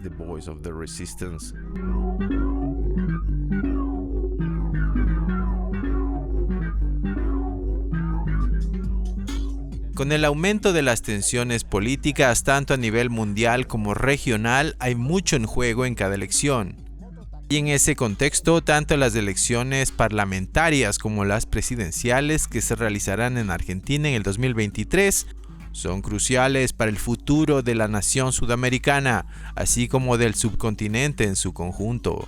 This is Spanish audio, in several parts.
the voice of the resistance. Con el aumento de las tensiones políticas tanto a nivel mundial como regional, hay mucho en juego en cada elección. Y en ese contexto, tanto las elecciones parlamentarias como las presidenciales que se realizarán en Argentina en el 2023 son cruciales para el futuro de la nación sudamericana, así como del subcontinente en su conjunto.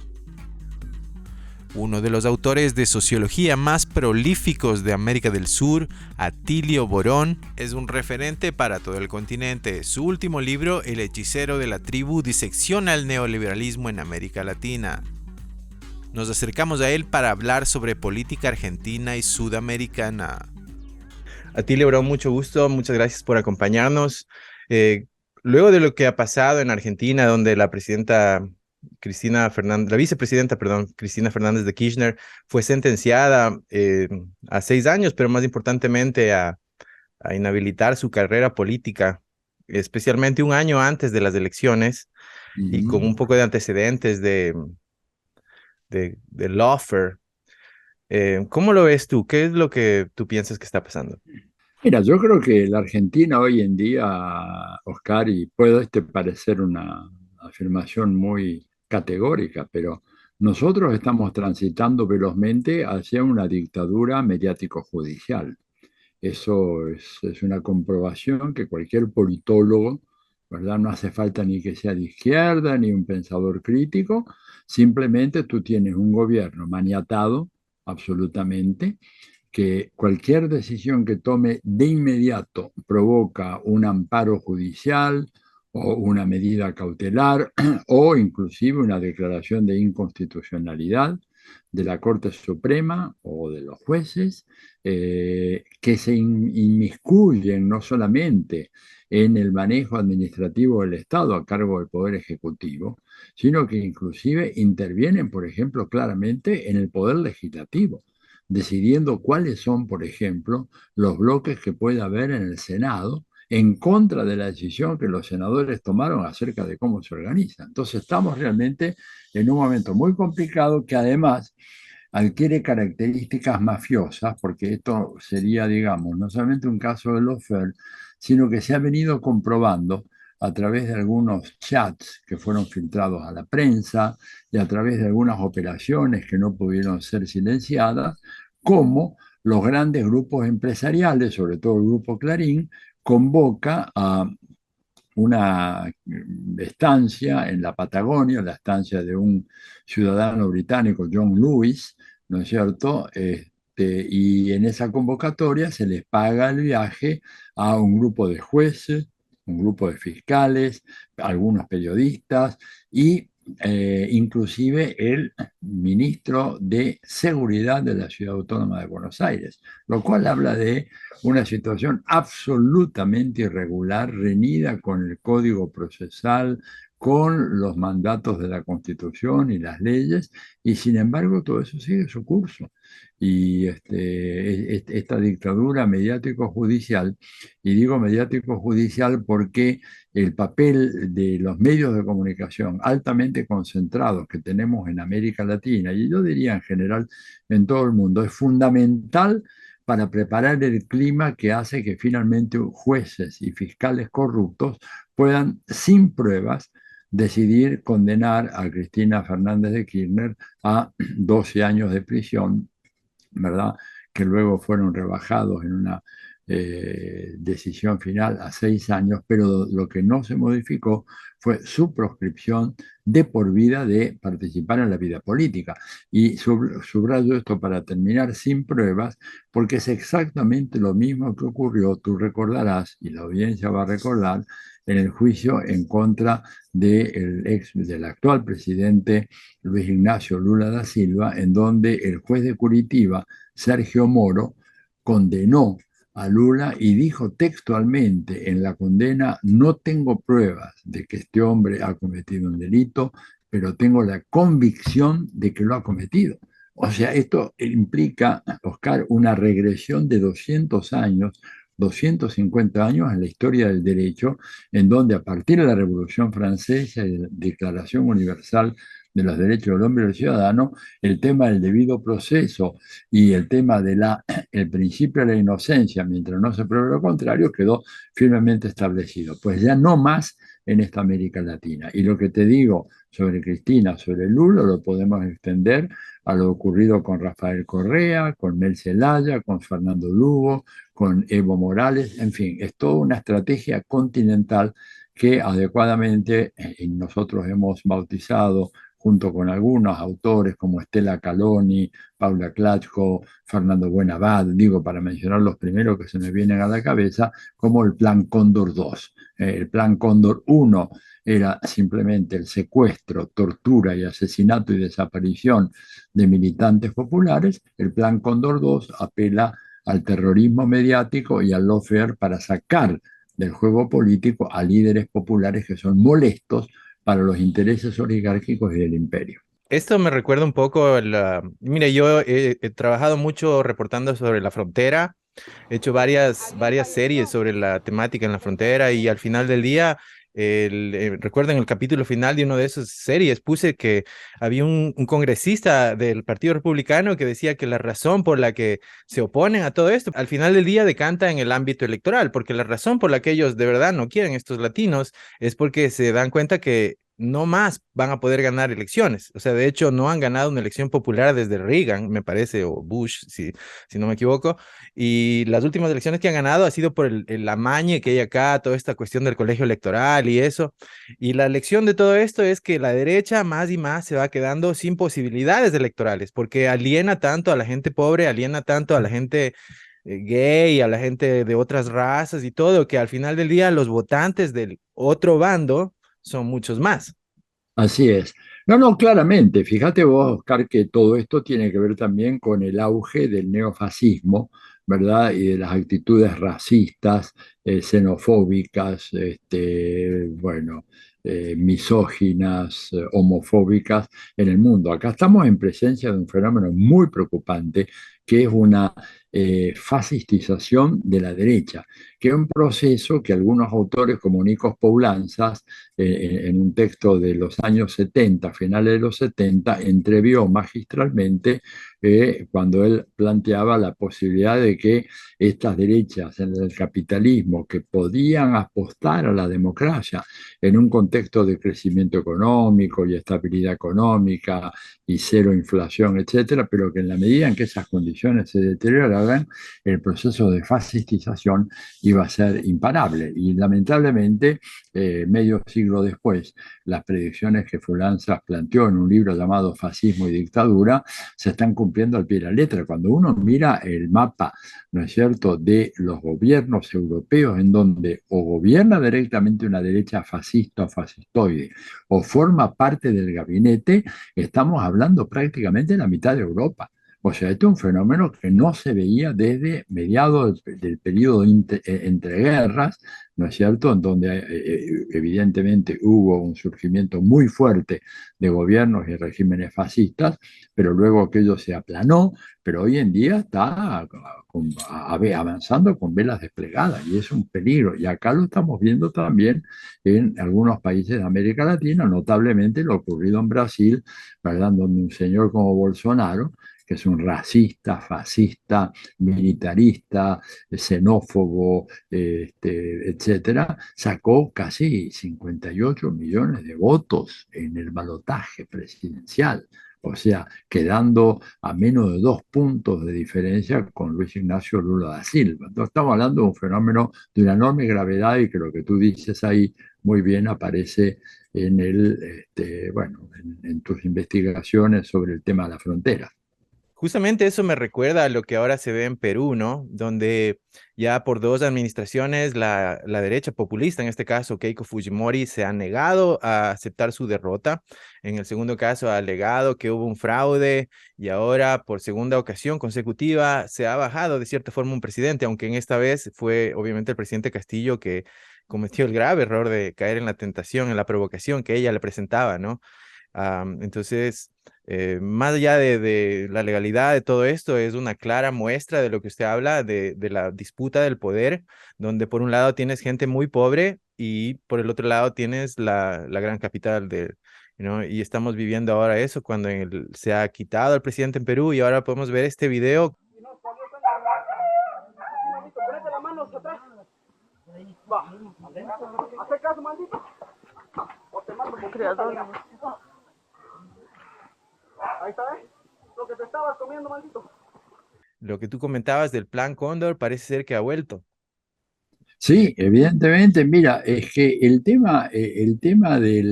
Uno de los autores de sociología más prolíficos de América del Sur, Atilio Borón, es un referente para todo el continente. Su último libro, El hechicero de la tribu, disecciona el neoliberalismo en América Latina. Nos acercamos a él para hablar sobre política argentina y sudamericana. Atilio Borón, mucho gusto, muchas gracias por acompañarnos. Luego de lo que ha pasado en Argentina, donde la vicepresidenta, Cristina Fernández de Kirchner fue sentenciada a 6 años, pero más importantemente a inhabilitar su carrera política, especialmente un año antes de las elecciones y con un poco de antecedentes de lawfare. ¿Cómo lo ves tú? ¿Qué es lo que tú piensas que está pasando? Mira, yo creo que la Argentina hoy en día, Oscar, y puede parecer una afirmación muy categórica, pero nosotros estamos transitando velozmente hacia una dictadura mediático-judicial. Eso es una comprobación que cualquier politólogo, ¿verdad? No hace falta ni que sea de izquierda ni un pensador crítico, simplemente tú tienes un gobierno maniatado absolutamente, que cualquier decisión que tome de inmediato provoca un amparo judicial o una medida cautelar o inclusive una declaración de inconstitucionalidad de la Corte Suprema o de los jueces, que se inmiscuyen no solamente en el manejo administrativo del Estado a cargo del Poder Ejecutivo, sino que inclusive intervienen, por ejemplo, claramente en el Poder Legislativo, decidiendo cuáles son, por ejemplo, los bloques que puede haber en el Senado en contra de la decisión que los senadores tomaron acerca de cómo se organiza. Entonces estamos realmente en un momento muy complicado que además adquiere características mafiosas, porque esto sería, digamos, no solamente un caso de lawfare, sino que se ha venido comprobando a través de algunos chats que fueron filtrados a la prensa y a través de algunas operaciones que no pudieron ser silenciadas, cómo los grandes grupos empresariales, sobre todo el Grupo Clarín, convoca a una estancia en la Patagonia, la estancia de un ciudadano británico, John Lewis, ¿no es cierto? Y en esa convocatoria se les paga el viaje a un grupo de jueces, un grupo de fiscales, algunos periodistas y inclusive el ministro de Seguridad de la Ciudad Autónoma de Buenos Aires, lo cual habla de una situación absolutamente irregular, reñida con el Código Procesal, con los mandatos de la Constitución y las leyes, y sin embargo todo eso sigue su curso. Y esta dictadura mediático-judicial, y digo mediático-judicial porque el papel de los medios de comunicación altamente concentrados que tenemos en América Latina, y yo diría en general en todo el mundo, es fundamental para preparar el clima que hace que finalmente jueces y fiscales corruptos puedan, sin pruebas, decidir condenar a Cristina Fernández de Kirchner a 12 años de prisión, ¿verdad? Que luego fueron rebajados en una decisión final a 6 años, pero lo que no se modificó fue su proscripción de por vida de participar en la vida política. Y subrayo esto para terminar, sin pruebas, porque es exactamente lo mismo que ocurrió, tú recordarás, y la audiencia va a recordar, en el juicio en contra del actual presidente Luis Ignacio Lula da Silva, en donde el juez de Curitiba, Sergio Moro, condenó a Lula y dijo textualmente en la condena: no tengo pruebas de que este hombre ha cometido un delito, pero tengo la convicción de que lo ha cometido. O sea, esto implica, Oscar, una regresión de 200 años 250 años en la historia del derecho, en donde a partir de la Revolución Francesa y la Declaración Universal de los Derechos del Hombre y del Ciudadano, el tema del debido proceso y el tema de el principio de la inocencia, mientras no se pruebe lo contrario, quedó firmemente establecido. Pues ya no más en esta América Latina. Y lo que te digo sobre Cristina, sobre Lula, lo podemos extender a lo ocurrido con Rafael Correa, con Mel Zelaya, con Fernando Lugo, con Evo Morales, en fin, es toda una estrategia continental que adecuadamente nosotros hemos bautizado junto con algunos autores como Estela Caloni, Paula Klatko, Fernando Buenabad, digo para mencionar los primeros que se me vienen a la cabeza, como el Plan Cóndor 2. El Plan Cóndor 1 era simplemente el secuestro, tortura y asesinato y desaparición de militantes populares. El Plan Cóndor 2 apela al terrorismo mediático y al lawfare para sacar del juego político a líderes populares que son molestos para los intereses oligárquicos y del imperio. Esto me recuerda un poco, mire, yo he trabajado mucho reportando sobre la frontera, he hecho varias series sobre la temática en la frontera y al final del día, recuerden el capítulo final de una de esas series, puse que había un congresista del Partido Republicano que decía que la razón por la que se oponen a todo esto, al final del día decanta en el ámbito electoral, porque la razón por la que ellos de verdad no quieren estos latinos es porque se dan cuenta que no más van a poder ganar elecciones. O sea, de hecho, no han ganado una elección popular desde Reagan, me parece, o Bush, si no me equivoco. Y las últimas elecciones que han ganado ha sido por el amañe que hay acá, toda esta cuestión del colegio electoral y eso. Y la lección de todo esto es que la derecha más y más se va quedando sin posibilidades electorales, porque aliena tanto a la gente pobre, aliena tanto a la gente gay, a la gente de otras razas y todo, que al final del día los votantes del otro bando son muchos más. Así es. No, no, claramente. Fíjate vos, Oscar, que todo esto tiene que ver también con el auge del neofascismo, ¿verdad? Y de las actitudes racistas, xenofóbicas, bueno, misóginas, homofóbicas en el mundo. Acá estamos en presencia de un fenómeno muy preocupante, que es una fascistización de la derecha, que es un proceso que algunos autores como Nikos Poulanzas, en un texto de los años 70, finales de los 70, entrevió magistralmente cuando él planteaba la posibilidad de que estas derechas en el capitalismo que podían apostar a la democracia en un contexto de crecimiento económico y estabilidad económica y cero inflación, etcétera, pero que en la medida en que esas condiciones se deterioraran, el proceso de fascistización iba a ser imparable. Y lamentablemente, medio siglo después, las predicciones que Fulanzas planteó en un libro llamado Fascismo y Dictadura se están cumpliendo al pie de la letra. Cuando uno mira el mapa, ¿no es cierto?, de los gobiernos europeos en donde o gobierna directamente una derecha fascista o fascistoide o forma parte del gabinete, estamos hablando prácticamente de la mitad de Europa. O sea, este es un fenómeno que no se veía desde mediados del periodo entre guerras, ¿no es cierto?, en donde evidentemente hubo un surgimiento muy fuerte de gobiernos y regímenes fascistas, pero luego aquello se aplanó, pero hoy en día está avanzando con velas desplegadas y es un peligro. Y acá lo estamos viendo también en algunos países de América Latina, notablemente lo ocurrido en Brasil, ¿verdad?, donde un señor como Bolsonaro, que es un racista, fascista, militarista, xenófobo, etcétera, sacó casi 58 millones de votos en el balotaje presidencial. O sea, quedando a menos de 2 puntos de diferencia con Luis Ignacio Lula da Silva. Entonces estamos hablando de un fenómeno de una enorme gravedad y que lo que tú dices ahí muy bien aparece bueno, en tus investigaciones sobre el tema de la frontera. Justamente eso me recuerda a lo que ahora se ve en Perú, ¿no? Donde ya por 2 administraciones la derecha populista, en este caso Keiko Fujimori, se ha negado a aceptar su derrota. En el segundo caso ha alegado que hubo un fraude y ahora por segunda ocasión consecutiva se ha bajado de cierta forma un presidente, aunque en esta vez fue obviamente el presidente Castillo que cometió el grave error de caer en la tentación, en la provocación que ella le presentaba, ¿no? Entonces, más allá de la legalidad de todo esto, es una clara muestra de lo que usted habla, de la disputa del poder, donde por un lado tienes gente muy pobre y por el otro lado tienes la gran capital de, ¿no? Y estamos viviendo ahora eso cuando se ha quitado al presidente en Perú y ahora podemos ver este video. Ponete la mano hacia atrás. Va. Hace caso, maldito. O te mato con creador. Ahí está, ¿eh? Lo que te estabas comiendo, maldito. Lo que tú comentabas del plan Cóndor parece ser que ha vuelto. Sí, evidentemente, mira, es que el tema de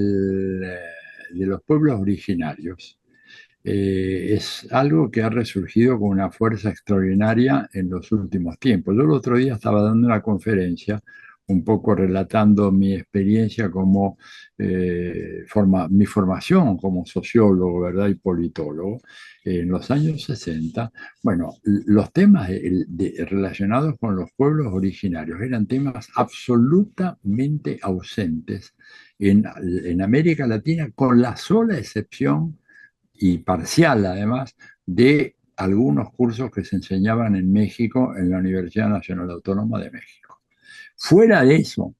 los pueblos originarios es algo que ha resurgido con una fuerza extraordinaria en los últimos tiempos. Yo el otro día estaba dando una conferencia, un poco relatando mi experiencia como mi formación como sociólogo, ¿verdad? Y politólogo. En los años 60, bueno, los temas relacionados con los pueblos originarios eran temas absolutamente ausentes en América Latina, con la sola excepción y parcial además de algunos cursos que se enseñaban en México en la Universidad Nacional Autónoma de México. Fuera de eso,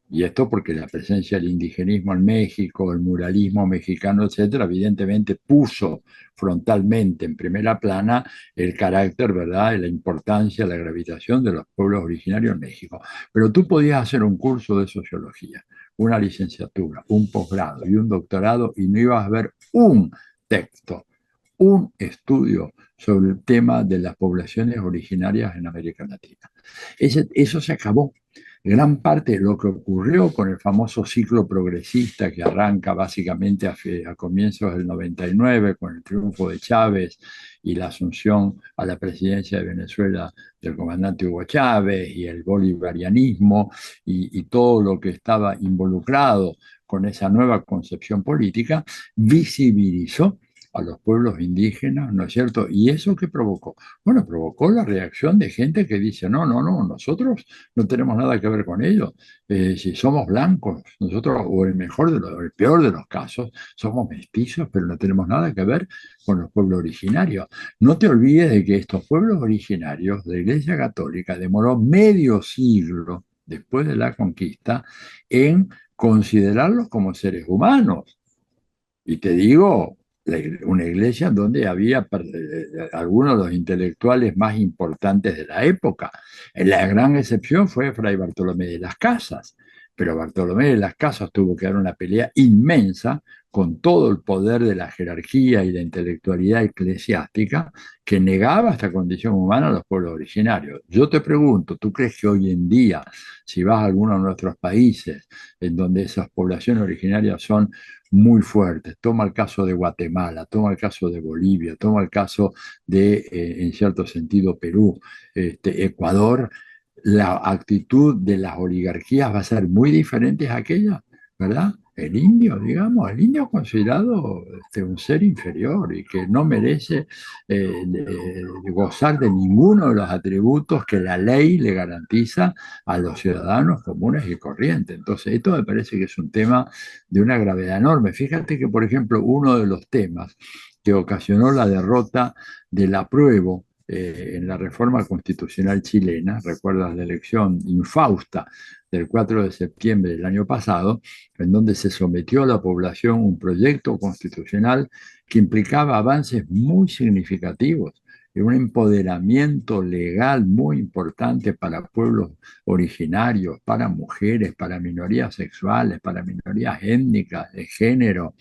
y esto porque la presencia del indigenismo en México, el muralismo mexicano, etcétera, evidentemente puso frontalmente en primera plana el carácter, ¿verdad?, y la importancia, la gravitación de los pueblos originarios en México. Pero tú podías hacer un curso de sociología, una licenciatura, un posgrado y un doctorado y no ibas a ver un texto, un estudio sobre el tema de las poblaciones originarias en América Latina. Eso se acabó. Gran parte de lo que ocurrió con el famoso ciclo progresista que arranca básicamente a comienzos del 99 con el triunfo de Chávez y la asunción a la presidencia de Venezuela del comandante Hugo Chávez y el bolivarianismo y todo lo que estaba involucrado con esa nueva concepción política, visibilizó a los pueblos indígenas, ¿no es cierto? ¿Y eso qué provocó? Bueno, provocó la reacción de gente que dice, no, no, no, nosotros no tenemos nada que ver con ello. Si somos blancos, nosotros, o el peor de los casos, somos mestizos, pero no tenemos nada que ver con los pueblos originarios. No te olvides de que estos pueblos originarios de la Iglesia Católica demoró medio siglo después de la conquista en considerarlos como seres humanos. Y te digo, una iglesia donde había algunos de los intelectuales más importantes de la época. La gran excepción fue Fray Bartolomé de las Casas, pero Bartolomé de las Casas tuvo que dar una pelea inmensa con todo el poder de la jerarquía y la intelectualidad eclesiástica que negaba esta condición humana a los pueblos originarios. Yo te pregunto, ¿tú crees que hoy en día, si vas a alguno de nuestros países en donde esas poblaciones originarias son muy fuertes, toma el caso de Guatemala, toma el caso de Bolivia, toma el caso de, en cierto sentido, Perú, Ecuador, la actitud de las oligarquías va a ser muy diferente a aquella, ¿verdad? El indio, digamos, el indio es considerado un ser inferior y que no merece gozar de ninguno de los atributos que la ley le garantiza a los ciudadanos comunes y corrientes. Entonces, esto me parece que es un tema de una gravedad enorme. Fíjate que, por ejemplo, uno de los temas que ocasionó la derrota del apruebo en la reforma constitucional chilena, recuerdas la elección infausta del 4 de septiembre del año pasado, en donde se sometió a la población un proyecto constitucional que implicaba avances muy significativos y un empoderamiento legal muy importante para pueblos originarios, para mujeres, para minorías sexuales, para minorías étnicas, de género,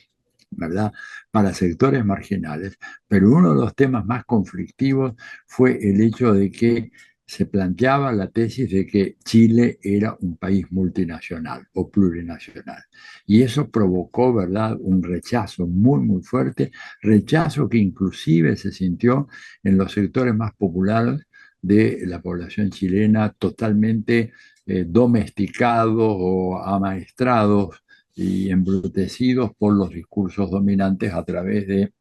¿verdad? Para sectores marginales, pero uno de los temas más conflictivos fue el hecho de que se planteaba la tesis de que Chile era un país multinacional o plurinacional. Y eso provocó, ¿verdad?, un rechazo muy, muy fuerte, rechazo que inclusive se sintió en los sectores más populares de la población chilena, totalmente domesticados o amaestrados y embrutecidos por los discursos dominantes a través de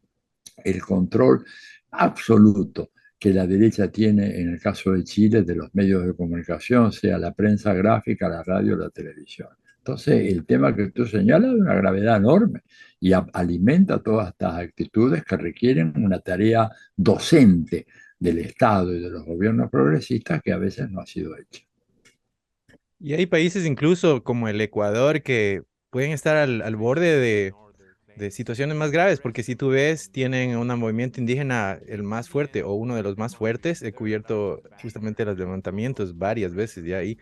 el control absoluto que la derecha tiene en el caso de Chile de los medios de comunicación, sea la prensa gráfica, la radio, la televisión. Entonces, el tema que tú señalas es de una gravedad enorme y alimenta todas estas actitudes que requieren una tarea docente del Estado y de los gobiernos progresistas que a veces no ha sido hecha. Y hay países incluso como el Ecuador que pueden estar al borde de situaciones más graves, porque si tú ves, tienen un movimiento indígena el más fuerte o uno de los más fuertes. He cubierto justamente los levantamientos varias veces ya ahí.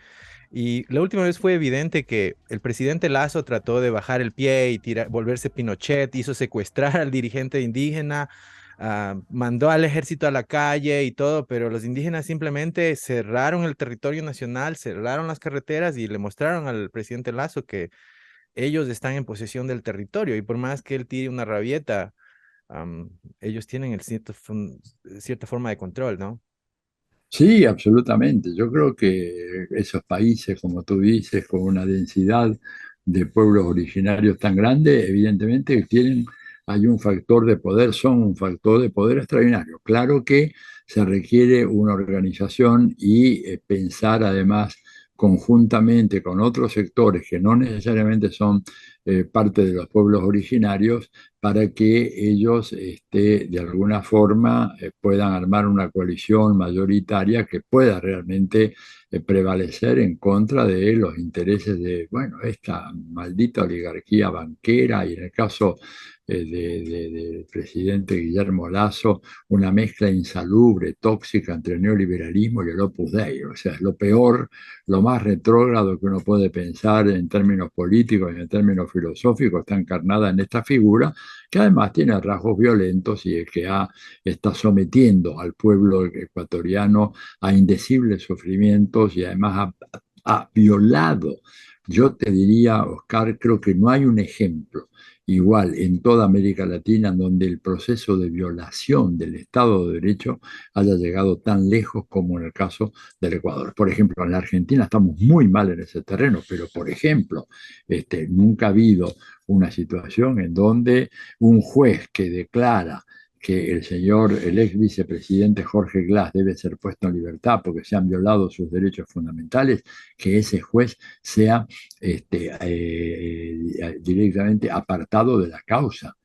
Y la última vez fue evidente que el presidente Lazo trató de bajar el pie y volverse Pinochet, hizo secuestrar al dirigente indígena, mandó al ejército a la calle y todo, pero los indígenas simplemente cerraron el territorio nacional, cerraron las carreteras y le mostraron al presidente Lazo que ellos están en posesión del territorio y por más que él tire una rabieta, ellos tienen cierta forma de control, ¿no? Sí, absolutamente. Yo creo que esos países, como tú dices, con una densidad de pueblos originarios tan grande, evidentemente hay un factor de poder, son un factor de poder extraordinario. Claro que se requiere una organización y pensar además conjuntamente con otros sectores que no necesariamente son parte de los pueblos originarios para que ellos de alguna forma puedan armar una coalición mayoritaria que pueda realmente prevalecer en contra de los intereses de, bueno, esta maldita oligarquía banquera y en el caso del presidente Guillermo Lasso, una mezcla insalubre, tóxica entre el neoliberalismo y el Opus Dei. O sea, es lo peor, lo más retrógrado que uno puede pensar en términos políticos y en términos filosóficos, está encarnada en esta figura que además tiene rasgos violentos y que está sometiendo al pueblo ecuatoriano a indecibles sufrimientos y además ha violado. Yo te diría, Oscar, creo que no hay un ejemplo igual en toda América Latina en donde el proceso de violación del Estado de Derecho haya llegado tan lejos como en el caso del Ecuador. Por ejemplo, en la Argentina estamos muy mal en ese terreno, pero por ejemplo, nunca ha habido una situación en donde un juez que declara que el ex vicepresidente Jorge Glass debe ser puesto en libertad porque se han violado sus derechos fundamentales, que ese juez sea directamente apartado de la causa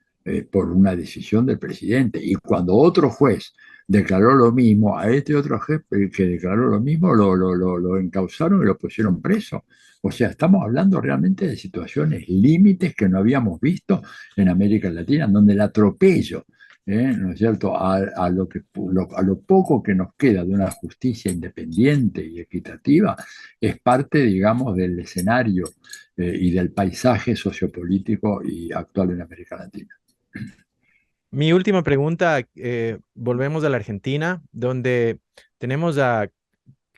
por una decisión del presidente. Y cuando otro juez declaró lo mismo, a este otro juez que declaró lo mismo lo encausaron y lo pusieron preso. O sea, estamos hablando realmente de situaciones límites que no habíamos visto en América Latina, en donde el atropello, ¿no es cierto?, a lo poco que nos queda de una justicia independiente y equitativa, es parte, digamos, del escenario y del paisaje sociopolítico y actual en América Latina. Mi última pregunta, volvemos a la Argentina, donde tenemos a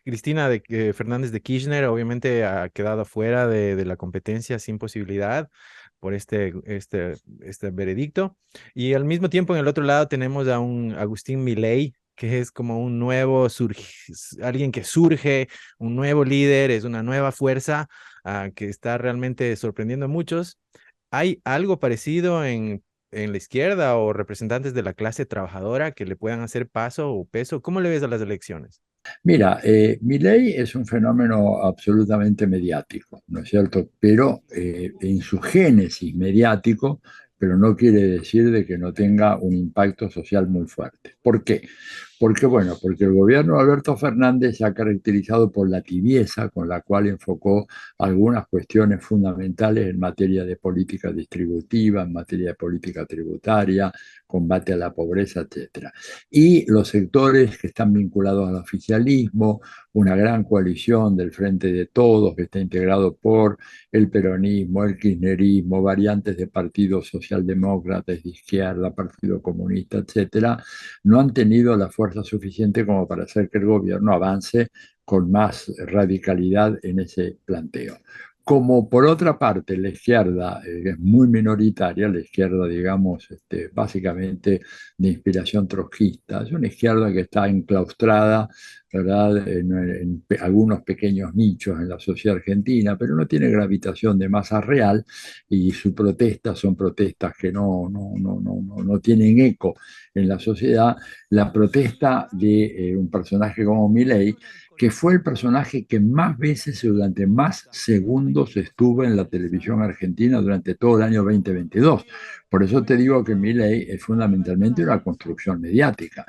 Cristina Fernández de Kirchner, obviamente ha quedado fuera de la competencia sin posibilidad por este veredicto. Y al mismo tiempo, en el otro lado, tenemos a un Agustín Milei, que es como un nuevo, alguien que surge, un nuevo líder, es una nueva fuerza que está realmente sorprendiendo a muchos. ¿Hay algo parecido en la izquierda o representantes de la clase trabajadora que le puedan hacer paso o peso? ¿Cómo le ves a las elecciones? Mira, Milei es un fenómeno absolutamente mediático, ¿no es cierto? Pero en su génesis mediático, pero no quiere decir de que no tenga un impacto social muy fuerte. ¿Por qué? Porque, bueno, porque el gobierno de Alberto Fernández se ha caracterizado por la tibieza con la cual enfocó algunas cuestiones fundamentales en materia de política distributiva, en materia de política tributaria, combate a la pobreza, etcétera. Y los sectores que están vinculados al oficialismo, una gran coalición del Frente de Todos que está integrado por el peronismo, el kirchnerismo, variantes de partidos socialdemócratas de izquierda, Partido Comunista, etcétera, no han tenido la fuerza suficiente como para hacer que el gobierno avance con más radicalidad en ese planteo. Como por otra parte la izquierda es muy minoritaria, la izquierda, digamos, básicamente de inspiración trotskista, es una izquierda que está enclaustrada, ¿verdad?, en algunos pequeños nichos en la sociedad argentina, pero no tiene gravitación de masa real y sus protestas son protestas que no tienen eco en la sociedad. La protesta de un personaje como Milei que fue el personaje que más veces y durante más segundos estuvo en la televisión argentina durante todo el año 2022. Por eso te digo que Milei es fundamentalmente una construcción mediática.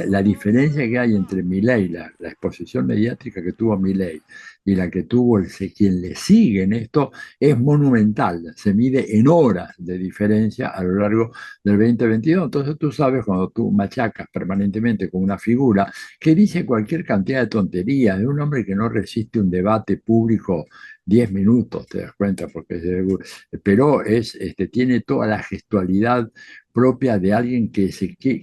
La diferencia que hay entre Milei, la exposición mediática que tuvo Milei y la que tuvo quien le sigue en esto, es monumental. Se mide en horas de diferencia a lo largo del 2022. Entonces tú sabes, cuando tú machacas permanentemente con una figura que dice cualquier cantidad de tonterías, de un hombre que no resiste un debate público 10 minutos, te das cuenta, pero tiene toda la gestualidad propia de alguien que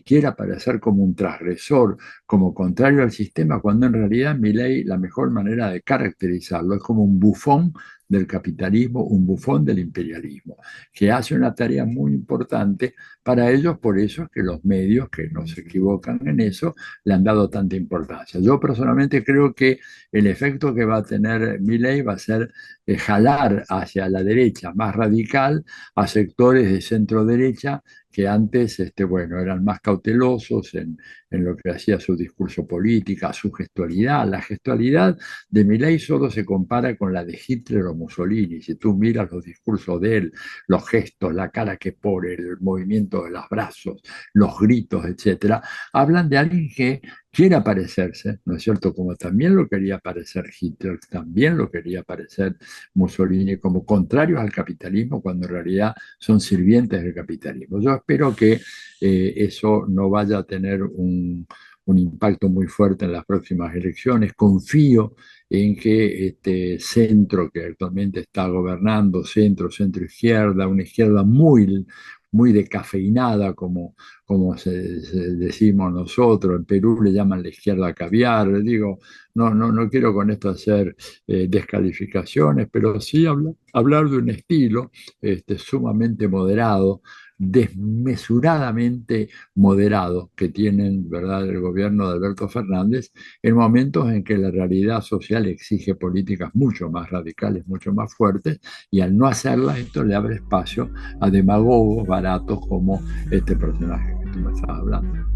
quiera parecer como un transgresor, como contrario al sistema, cuando en realidad Milei, la mejor manera de caracterizarlo es como un bufón del capitalismo, un bufón del imperialismo, que hace una tarea muy importante para ellos. Por eso es que los medios, que no se equivocan en eso, le han dado tanta importancia. Yo personalmente creo que el efecto que va a tener Milei va a ser jalar hacia la derecha más radical a sectores de centro derecha que antes bueno, eran más cautelosos en lo que hacía su discurso político, su gestualidad. La gestualidad de Milei solo se compara con la de Hitler o Mussolini. Si tú miras los discursos de él, los gestos, la cara que pone, el movimiento de los brazos, los gritos, etcétera, hablan de alguien que quiere parecerse, ¿no es cierto? Como también lo quería parecer Hitler, también lo quería parecer Mussolini, como contrarios al capitalismo, cuando en realidad son sirvientes del capitalismo. Yo espero que eso no vaya a tener un impacto muy fuerte en las próximas elecciones. Confío en que este centro que actualmente está gobernando, centro-izquierda, una izquierda muy decafeinada, como decimos nosotros, en Perú le llaman la izquierda caviar. Digo, no quiero con esto hacer descalificaciones, pero sí hablar de un estilo sumamente moderado, desmesuradamente moderado que tienen, ¿verdad?, el gobierno de Alberto Fernández, en momentos en que la realidad social exige políticas mucho más radicales, mucho más fuertes, y al no hacerlas, esto le abre espacio a demagogos baratos como este personaje que tú me estás hablando.